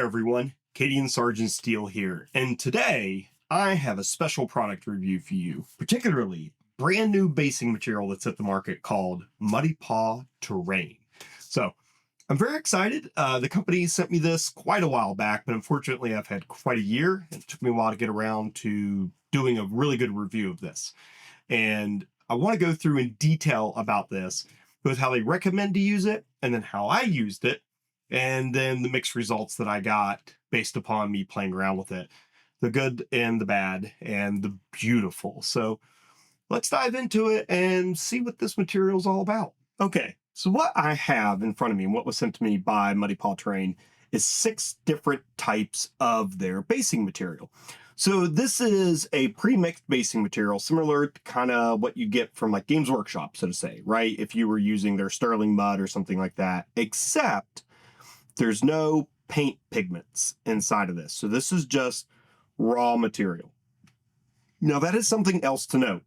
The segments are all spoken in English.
everyone, Katie and Sergeant Steel here, and today I have a special product review for you, particularly brand new basing material that's at the market called Muddy Paw Terrain. So I'm very excited. The company sent me this quite a while back, but unfortunately I've had quite a year. It took me a while to get around to doing a really good review of this. And I want to go through in detail about this, both how they recommend to use it and then how I used it, and then the mixed results that I got based upon me playing around with it, the good and the bad and the beautiful. So let's dive into it and see what this material is all about. Okay, so what I have in front of me and what was sent to me by Muddy Paw Terrain is 6 different types of their basing material. So this is a pre-mixed basing material, similar to kind of what you get from like Games Workshop, so to say, right? If you were using their sterling mud or something like that, except there's no paint pigments inside of this. So this is just raw material. Now that is something else to note,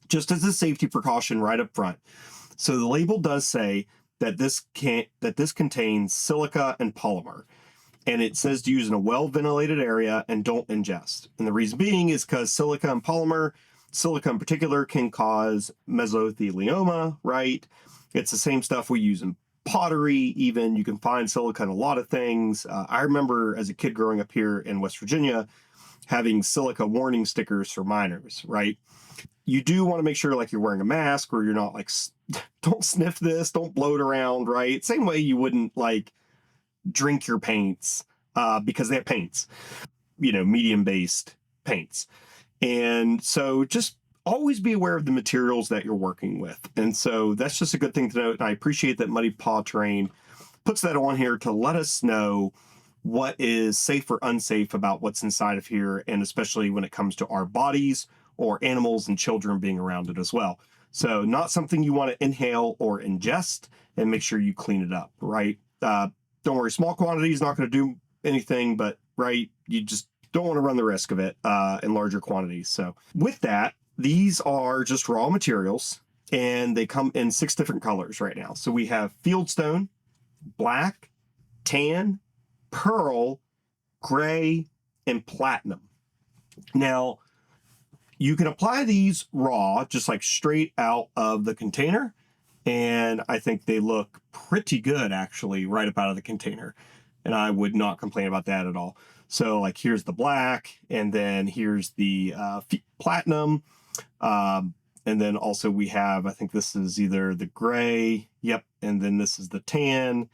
just as a safety precaution right up front. So the label does say that this contains silica and polymer. And it says to use in a well-ventilated area and don't ingest. And the reason being is because silica and polymer, silica in particular, can cause mesothelioma, right? It's the same stuff we use in pottery, even. You can find silica in a lot of things. I remember as a kid growing up here in West Virginia, having silica warning stickers for minors, right? You do want to make sure like you're wearing a mask or you're not like, don't sniff this, don't blow it around, right? Same way you wouldn't like drink your paints because they have paints, medium-based paints. And so just always be aware of the materials that you're working with. And so that's just a good thing to note. And I appreciate that Muddy Paw Terrain puts that on here to let us know what is safe or unsafe about what's inside of here, and especially when it comes to our bodies or animals and children being around it as well. So not something you want to inhale or ingest, and make sure you clean it up, right? Don't worry, small quantities not going to do anything, but right, you just don't want to run the risk of it in larger quantities. So with that, these are just raw materials, and they come in 6 different colors right now. So we have fieldstone, black, tan, pearl, gray, and platinum. Now, you can apply these raw, just like straight out of the container. And I think they look pretty good, actually, right up out of the container. And I would not complain about that at all. So, like, here's the black, and then here's the platinum. And then also we have, I think this is either the gray, yep, and then this is the tan.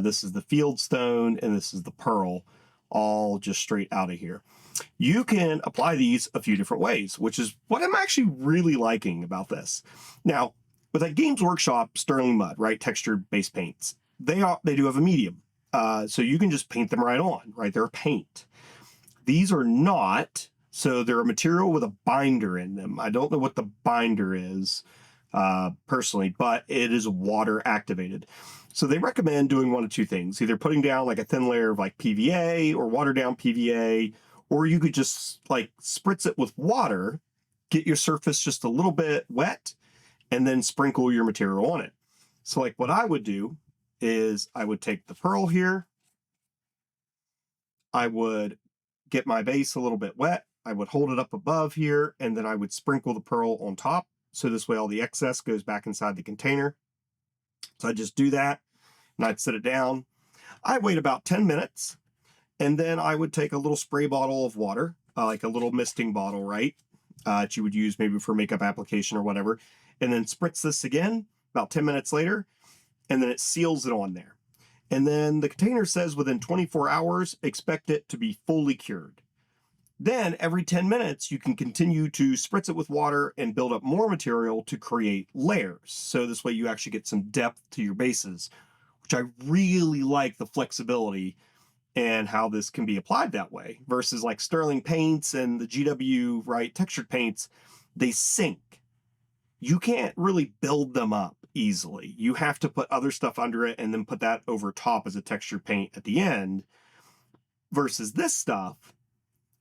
This is the fieldstone, and this is the pearl, all just straight out of here. You can apply these a few different ways, which is what I'm actually really liking about this. Now, with like Games Workshop sterling mud, right, textured base paints, they do have a medium, so you can just paint them right on, right? They're a paint. These are not, so they're a material with a binder in them. I don't know what the binder is personally, but it is water activated. So they recommend doing one of 2 things: either putting down like a thin layer of like PVA or watered down PVA, or you could just like spritz it with water, get your surface just a little bit wet, and then sprinkle your material on it. So like what I would do is I would take the pearl here. I would get my base a little bit wet. I would hold it up above here, and then I would sprinkle the pearl on top. So this way all the excess goes back inside the container. So I just do that, and I'd set it down. I wait about 10 minutes, and then I would take a little spray bottle of water, like a little misting bottle, right? That you would use maybe for makeup application or whatever, and then spritz this again about 10 minutes later, and then it seals it on there. And then the container says within 24 hours, expect it to be fully cured. Then every 10 minutes, you can continue to spritz it with water and build up more material to create layers. So this way you actually get some depth to your bases, which I really like the flexibility and how this can be applied that way versus like sterling paints and the GW, right, textured paints, they sink. You can't really build them up easily. You have to put other stuff under it and then put that over top as a textured paint at the end. Versus this stuff,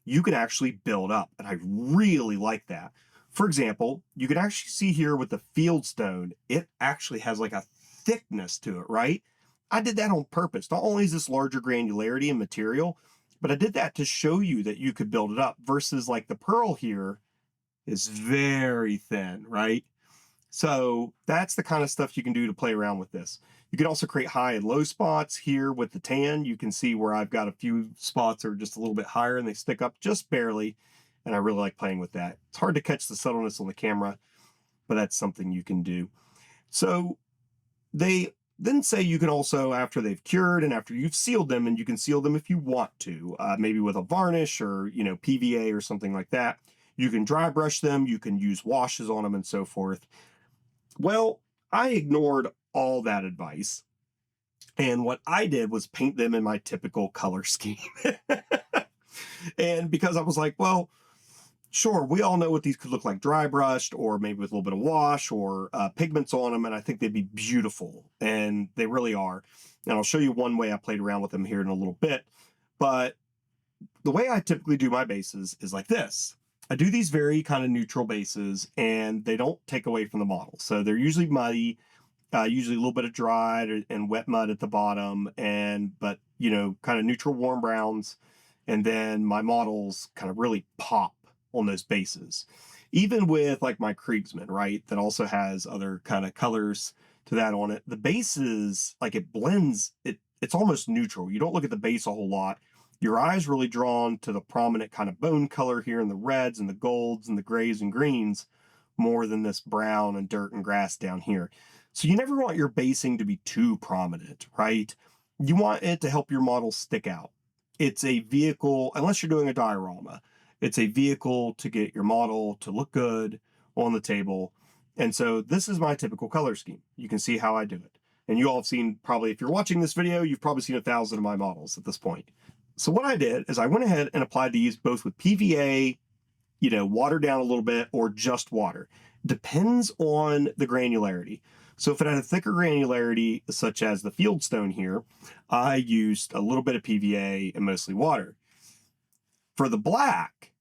you can actually build up, and I really like that. For example, you can actually see here with the fieldstone, it actually has like a thickness to it, right? I did that on purpose. Not only is this larger granularity in material, but I did that to show you that you could build it up versus like the pearl here is very thin, right? So that's the kind of stuff you can do to play around with this. You can also create high and low spots here with the tan. You can see where I've got a few spots that are just a little bit higher and they stick up just barely. And I really like playing with that. It's hard to catch the subtleness on the camera, but that's something you can do. So they then say you can also, after they've cured and after you've sealed them, and you can seal them if you want to, maybe with a varnish or, PVA or something like that. You can dry brush them, you can use washes on them and so forth. Well, I ignored all that advice. And what I did was paint them in my typical color scheme. And because I was like, well, sure, we all know what these could look like dry brushed or maybe with a little bit of wash or pigments on them. And I think they'd be beautiful. And they really are. And I'll show you one way I played around with them here in a little bit. But the way I typically do my bases is like this. I do these very kind of neutral bases and they don't take away from the model. So they're usually muddy, usually a little bit of dried and wet mud at the bottom, but kind of neutral warm browns. And then my models kind of really pop on those bases. Even with like my Kriegsman, right? That also has other kind of colors to that on it. The bases, like it blends, it's almost neutral. You don't look at the base a whole lot. Your eye's really drawn to the prominent kind of bone color here in the reds and the golds and the grays and greens more than this brown and dirt and grass down here. So you never want your basing to be too prominent, right? You want it to help your model stick out. It's a vehicle, unless you're doing a diorama, it's a vehicle to get your model to look good on the table. And so this is my typical color scheme. You can see how I do it. And you all have seen probably, if you're watching this video, you've probably seen 1,000 of my models at this point. So what I did is I went ahead and applied these both with PVA, watered down a little bit, or just water. Depends on the granularity. So if it had a thicker granularity, such as the fieldstone here, I used a little bit of PVA and mostly water. For the black,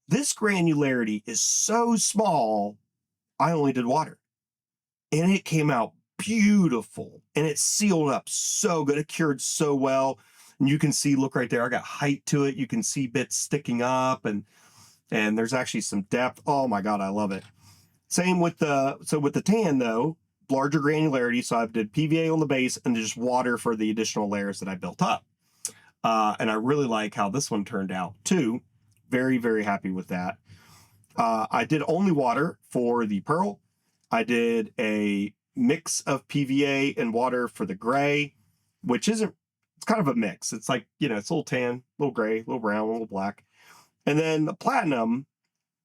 this granularity is so small, I only did water. And it came out beautiful. And it sealed up so good. It cured so well. And you can see, look right there, I got height to it. You can see bits sticking up and there's actually some depth. Oh my God, I love it. Same with the tan though, larger granularity. So I did PVA on the base and just water for the additional layers that I built up. And I really like how this one turned out too. Very, very happy with that. I did only water for the pearl. I did a mix of PVA and water for the gray, which it's kind of a mix. It's like, it's a little tan, a little gray, a little brown, a little black. And then the platinum,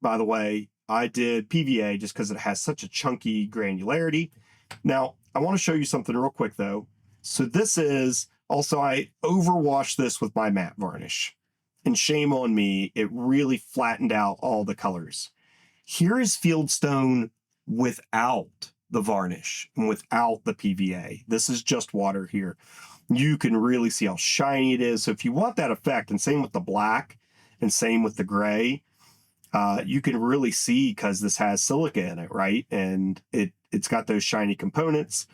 by the way, I did PVA just because it has such a chunky granularity. Now, I want to show you something real quick though. So this is also, I overwashed this with my matte varnish. And shame on me, it really flattened out all the colors. Here is fieldstone without the varnish and without the PVA. This is just water here. You can really see how shiny it is. So if you want that effect, and same with the black and same with the gray, you can really see because this has silica in it, right? And it's got those shiny components.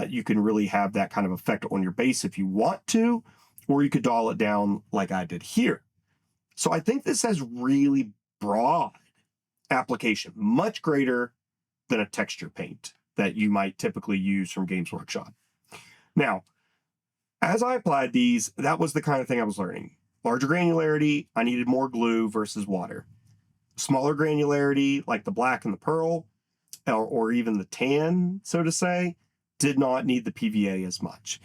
You can really have that kind of effect on your base if you want to, or you could dial it down like I did here. So I think this has really broad application, much greater than a texture paint that you might typically use from Games Workshop. Now, as I applied these, that was the kind of thing I was learning. Larger granularity, I needed more glue versus water. Smaller granularity, like the black and the pearl, or even the tan, so to say, did not need the PVA as much.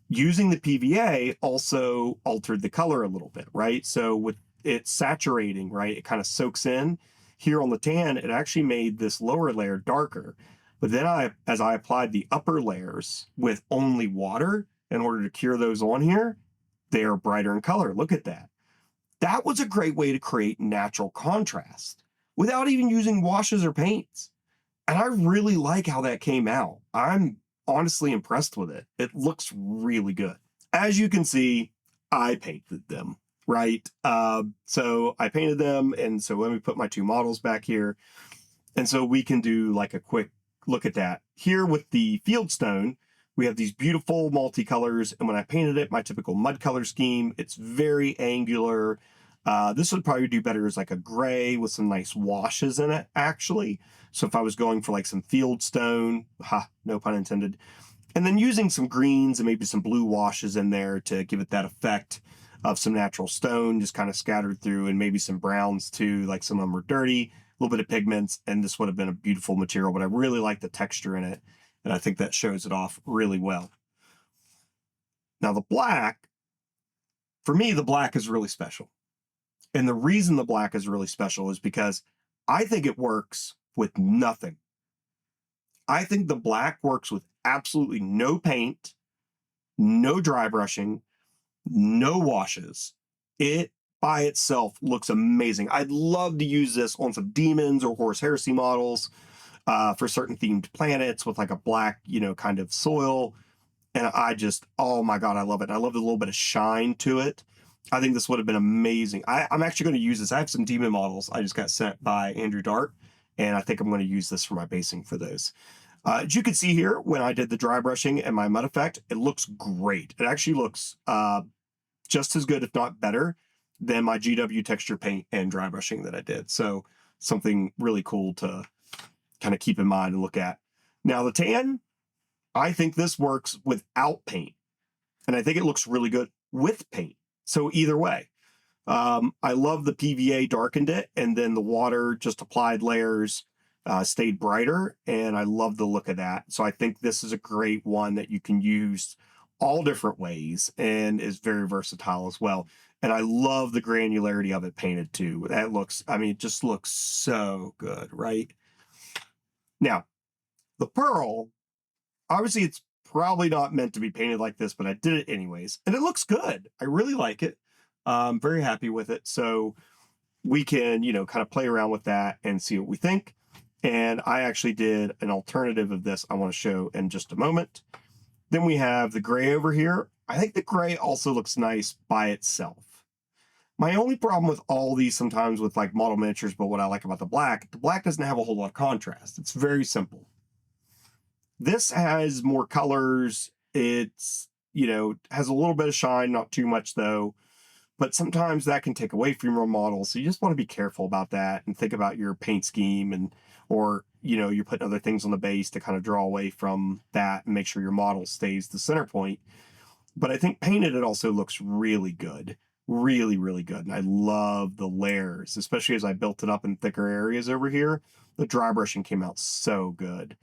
Using the PVA also altered the color a little bit, right? So with it saturating, right, it kind of soaks in. Here on the tan, it actually made this lower layer darker. But then as I applied the upper layers with only water in order to cure those on here, they are brighter in color. Look at that. That was a great way to create natural contrast without even using washes or paints. And I really like how that came out. I'm honestly impressed with it. It looks really good. As you can see, I painted them, right? So I painted them. And so let me put my two models back here. And so we can do like a quick look at that. Here with the fieldstone, We have these beautiful multicolors, and when I painted it, my typical mud color scheme, it's very angular. This would probably do better as like a gray with some nice washes in it, actually. So if I was going for like some field stone, no pun intended, and then using some greens and maybe some blue washes in there to give it that effect of some natural stone just kind of scattered through, and maybe some browns too, like some of them are dirty, a little bit of pigments, and this would have been a beautiful material, but I really like the texture in it, and I think that shows it off really well. Now the black, for me, the black is really special. And the reason the black is really special is because I think it works with nothing. I think the black works with absolutely no paint, no dry brushing, no washes. It by itself looks amazing. I'd love to use this on some demons or Horus Heresy models for certain themed planets with like a black, kind of soil. And I just, oh my God, I love it. I love the little bit of shine to it. I think this would have been amazing. I'm actually going to use this. I have some demon models I just got sent by Andrew Dart, and I think I'm going to use this for my basing for those. As you can see here, when I did the dry brushing and my mud effect, it looks great. It actually looks just as good, if not better, than my GW texture paint and dry brushing that I did. So something really cool to kind of keep in mind and look at. Now the tan, I think this works without paint, and I think it looks really good with paint. So either way, I love the PVA darkened it, and then the water just applied layers stayed brighter, and I love the look of that. So I think this is a great one that you can use all different ways and is very versatile as well. And I love the granularity of it painted too. That looks, it just looks so good, right? Now, the pearl, obviously it's probably not meant to be painted like this, but I did it anyways, and it looks good. I really like it. I'm very happy with it. So we can, kind of play around with that and see what we think. And I actually did an alternative of this I want to show in just a moment. Then we have the gray over here. I think the gray also looks nice by itself. My only problem with all these sometimes with like model miniatures, but what I like about the black doesn't have a whole lot of contrast. It's very simple. This has more colors. It's, has a little bit of shine, not too much though. But sometimes that can take away from your model. So you just want to be careful about that and think about your paint scheme or you're putting other things on the base to kind of draw away from that and make sure your model stays the center point. But I think painted it also looks really good. Really, really good. And I love the layers, especially as I built it up in thicker areas over here. The dry brushing came out so good.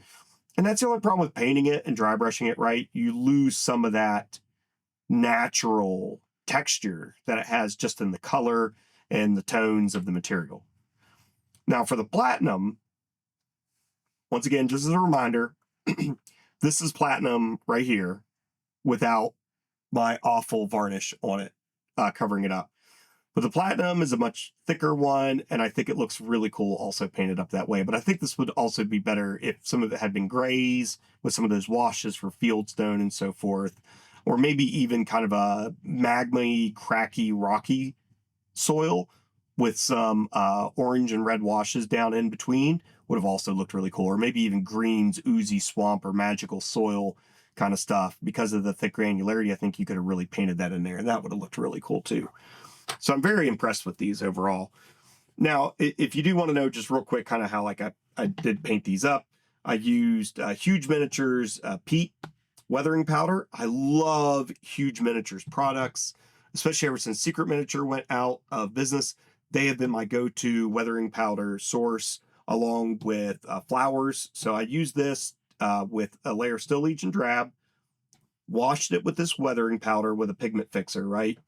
And that's the only problem with painting it and dry brushing it right. You lose some of that natural texture that it has just in the color and the tones of the material. Now for the platinum, once again, just as a reminder, this is platinum right here without my awful varnish on it, covering it up. But the platinum is a much thicker one, and I think it looks really cool also painted up that way. But I think this would also be better if some of it had been grays with some of those washes for fieldstone and so forth, or maybe even kind of a magma-y, cracky, rocky soil with some orange and red washes down in between would have also looked really cool. Or maybe even greens, oozy swamp, or magical soil kind of stuff. Because of the thick granularity, I think you could have really painted that in there, and that would have looked really cool too. So I'm very impressed with these overall. Now, if you do want to know just real quick kind of how I did paint these up, I used Huge Miniatures peat weathering powder. I love Huge Miniatures products, especially ever since Secret Miniature went out of business. They have been my go-to weathering powder source along with flowers. So I used this with a layer of Still Legion Drab, washed it with this weathering powder with a pigment fixer, right?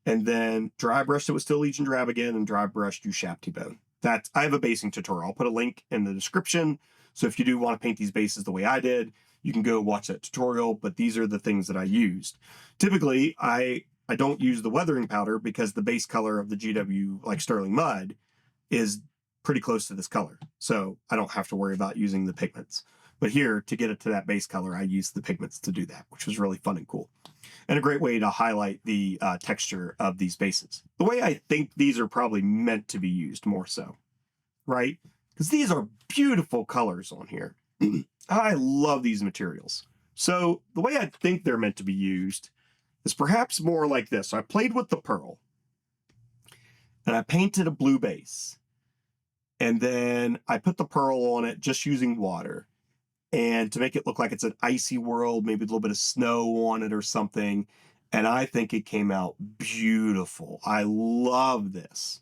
And then dry brushed it with Still Legion Drab again and dry brushed Ushabti Bone. I have a basing tutorial. I'll put a link in the description. So if you do want to paint these bases the way I did, you can go watch that tutorial, but these are the things that I used. Typically, I don't use the weathering powder because the base color of the GW, like Sterling Mud, is pretty close to this color. So I don't have to worry about using the pigments. But here, to get it to that base color, I used the pigments to do that, which was really fun and cool. And a great way to highlight the texture of these bases. The way I think these are probably meant to be used more so, right? Because these are beautiful colors on here. I love these materials. So the way I think they're meant to be used is perhaps more like this. So I played with the pearl and I painted a blue base. And then I put the pearl on it just using water. And to make it look like it's an icy world, maybe a little bit of snow on it or something. And I think it came out beautiful. I love this.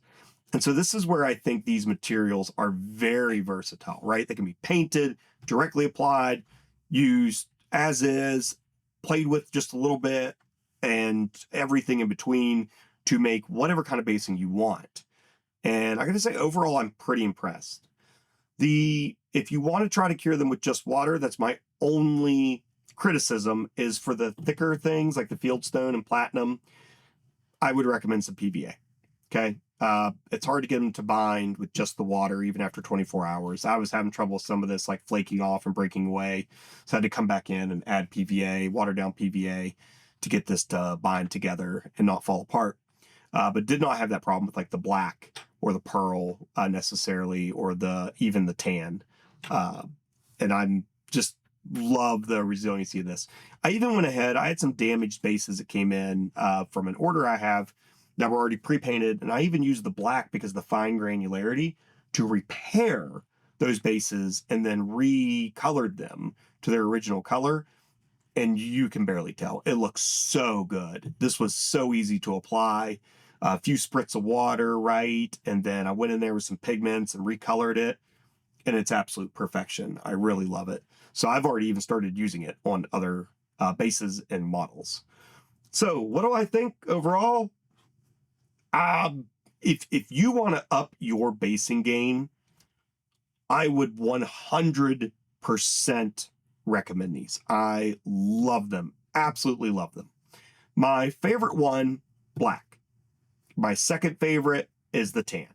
And so this is where I think these materials are very versatile, right? They can be painted, directly applied, used as is, played with just a little bit, and everything in between to make whatever kind of basing you want. And I gotta say, overall, I'm pretty impressed. If you want to try to cure them with just water, that's my only criticism, is for the thicker things like the fieldstone and platinum, I would recommend some PVA. Okay. It's hard to get them to bind with just the water, even after 24 hours. I was having trouble with some of this, like flaking off and breaking away. So I had to come back in and add PVA, water down PVA, to get this to bind together and not fall apart. But did not have that problem with like the black or the pearl necessarily, or even the tan. And I'm just love the resiliency of this. I even went ahead, I had some damaged bases that came in from an order I have that were already pre-painted, and I even used the black because of the fine granularity to repair those bases and then recolored them to their original color. And you can barely tell. It looks so good. This was so easy to apply. A few spritz of water, right? And then I went in there with some pigments and recolored it, and it's absolute perfection. I really love it. So I've already even started using it on other bases and models. So what do I think overall? If you want to up your basing game, I would 100% recommend these. I love them. Absolutely love them. My favorite one, black. My second favorite is the tan.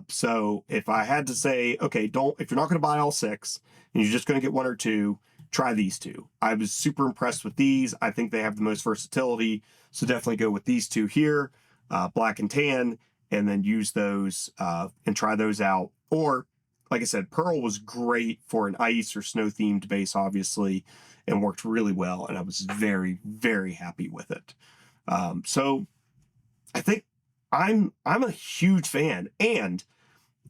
So if I had to say, okay, if you're not going to buy all 6 and you're just going to get 1 or 2, try these 2. I was super impressed with these. I think they have the most versatility. So definitely go with these 2 here, black and tan, and then use those and try those out. Or, like I said, pearl was great for an ice or snow themed base, obviously, and worked really well. And I was very, very happy with it. So I think I'm a huge fan. And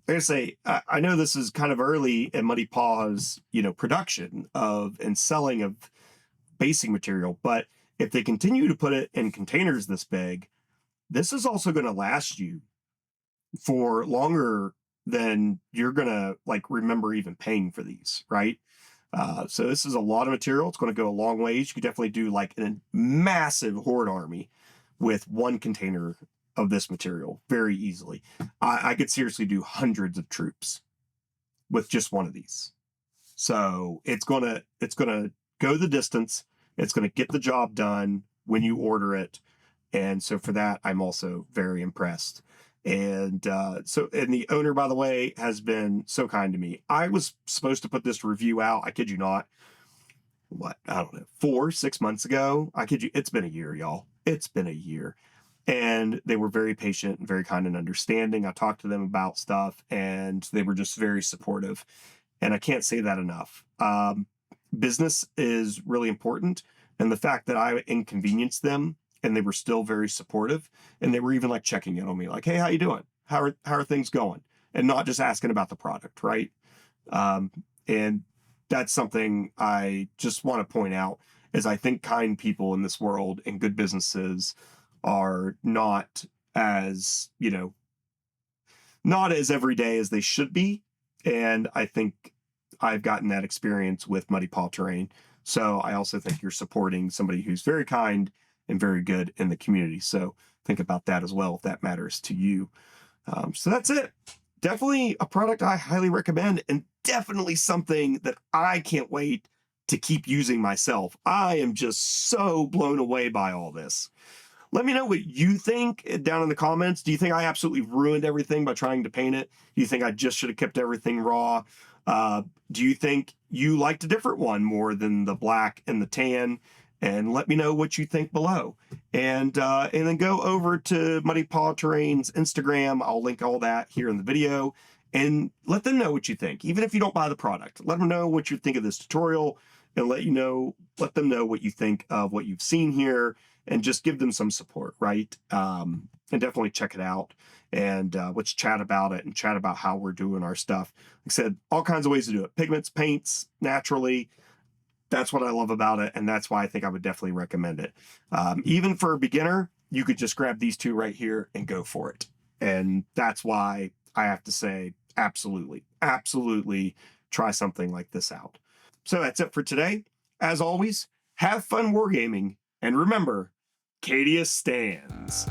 like I say, I know this is kind of early in Muddy Paw's, production of and selling of basing material, but if they continue to put it in containers this big, this is also going to last you for longer than you're going to remember even paying for these, right? So this is a lot of material. It's going to go a long ways. You could definitely do like a massive horde army with 1 container of this material very easily. I could seriously do hundreds of troops with just 1 of these. So it's gonna go the distance. It's gonna get the job done when you order it. And so for that, I'm also very impressed. And and the owner, by the way, has been so kind to me. I was supposed to put this review out, I kid you not, I don't know, 4-6 months ago. I kid you, it's been a year, y'all. It's been a year. And they were very patient and very kind and understanding. I talked to them about stuff and they were just very supportive. And I can't say that enough. Business is really important. And the fact that I inconvenienced them and they were still very supportive, and they were even checking in on me, like, hey, how you doing? How are things going? And not just asking about the product, right? And that's something I just want to point out, is I think kind people in this world and good businesses are not as, not as everyday as they should be. And I think I've gotten that experience with Muddy Paw Terrain. So I also think you're supporting somebody who's very kind and very good in the community. So think about that as well, if that matters to you. So that's it. Definitely a product I highly recommend, and definitely something that I can't wait to keep using myself. I am just so blown away by all this. Let me know what you think down in the comments. Do you think I absolutely ruined everything by trying to paint it? Do you think I just should have kept everything raw? Do you think you liked a different one more than the black and the tan? And let me know what you think below. And then go over to Muddy Paw Terrain's Instagram. I'll link all that here in the video. And let them know what you think. Even if you don't buy the product, let them know what you think of this tutorial. and let them know what you think of what you've seen here, and just give them some support, right? And definitely check it out, and let's chat about it and chat about how we're doing our stuff. Like I said, all kinds of ways to do it. Pigments, paints, naturally. That's what I love about it, and that's why I think I would definitely recommend it. Even for a beginner, you could just grab these two right here and go for it. And that's why I have to say, absolutely, absolutely try something like this out. So that's it for today. As always, have fun wargaming, and remember, Cadia stands.